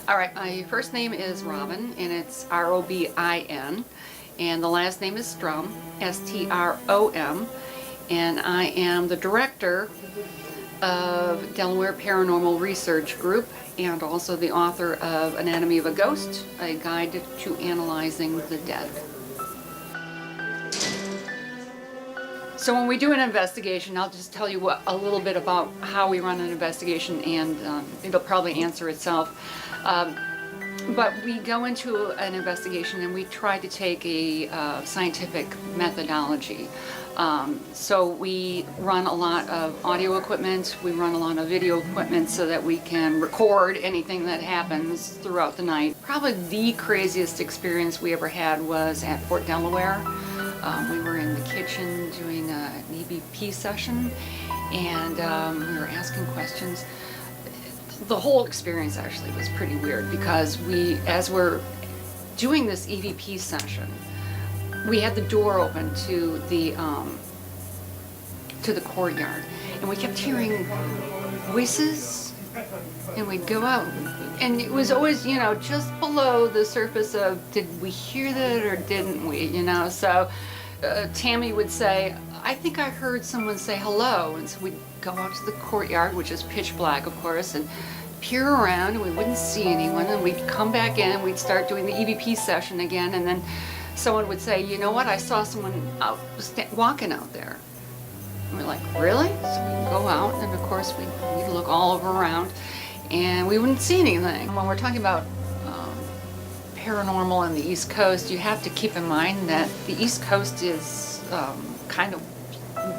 All right, my first name is Robin, and it's Robin, and the last name is Strom, Strom, and I am the director of Delaware Paranormal Research Group, and also the author of Anatomy of a Ghost, a guide to analyzing the dead. So when we do an investigation, I'll just tell you a little bit about how we run an investigation, and it'll probably answer itself. But we go into an investigation and we try to take a scientific methodology. So we run a lot of audio equipment, we run a lot of video equipment so that we can record anything that happens throughout the night. Probably the craziest experience we ever had was at Fort Delaware. We were in the kitchen doing an EVP session, and we were asking questions. The whole experience actually was pretty weird because as we're doing this EVP session, we had the door open to the courtyard, and we kept hearing voices, and we'd go out, and it was always, just below the surface of, did we hear that or didn't we, So Tammy would say, I think I heard someone say hello, and so we'd go out to the courtyard, which is pitch black, of course, and peer around, and we wouldn't see anyone, and we'd come back in, and we'd start doing the EVP session again, and then someone would say, you know what, I saw someone walking out there. And we're like, really? So we'd go out, and of course we'd look all over around, and we wouldn't see anything. When we're talking about paranormal on the East Coast, you have to keep in mind that the East Coast is kind of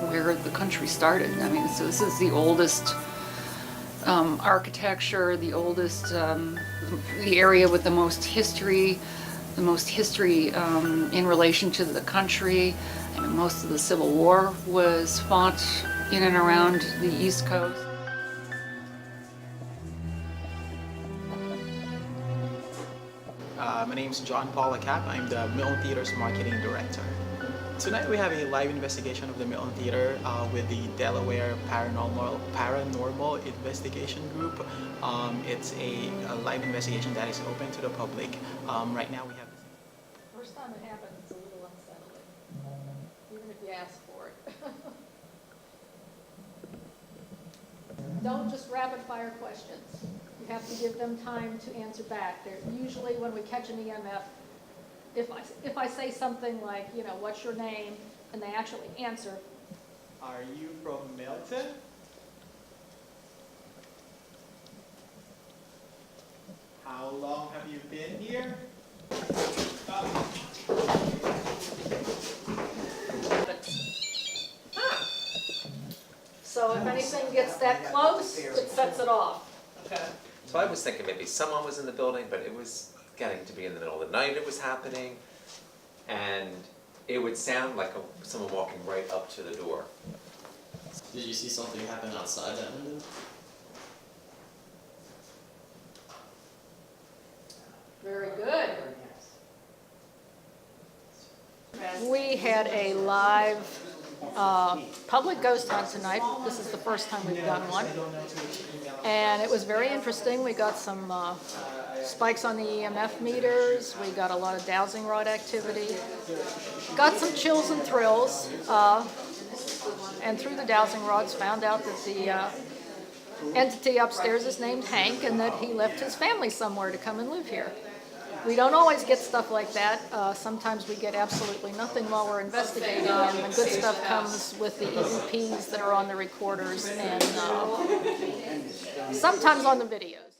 where the country started. I mean, so this is the oldest architecture, the oldest, the area with the most history in relation to the country. I mean, most of the Civil War was fought in and around the East Coast. My name is John Paul Acap. I'm the Milton Theatre's marketing director. Tonight we have a live investigation of the Milton Theatre with the Delaware Paranormal Investigation Group. It's a live investigation that is open to the public. Right now we have... First time it happens, it's a little unsettling, even if you ask for it. Don't just rapid fire questions. You have to give them time to answer back. They're usually, when we catch an EMF, if I say something like, what's your name, and they actually answer. Are you from Milton? How long have you been here? So if anything gets that close, it sets it off. Okay. So I was thinking maybe someone was in the building, but it was getting to be in the middle of the night it was happening, and it would sound like someone walking right up to the door. Did you see something happen outside that window? Very good. We had a live public ghost hunt tonight. This is the first time we've done one. And it was very interesting. We got some spikes on the EMF meters. We got a lot of dowsing rod activity. Got some chills and thrills. And through the dowsing rods found out that the entity upstairs is named Hank, and that he left his family somewhere to come and live here. We don't always get stuff like that. Sometimes we get absolutely nothing while we're investigating, and the good stuff comes with the EVPs that are on the recorders and sometimes on the videos.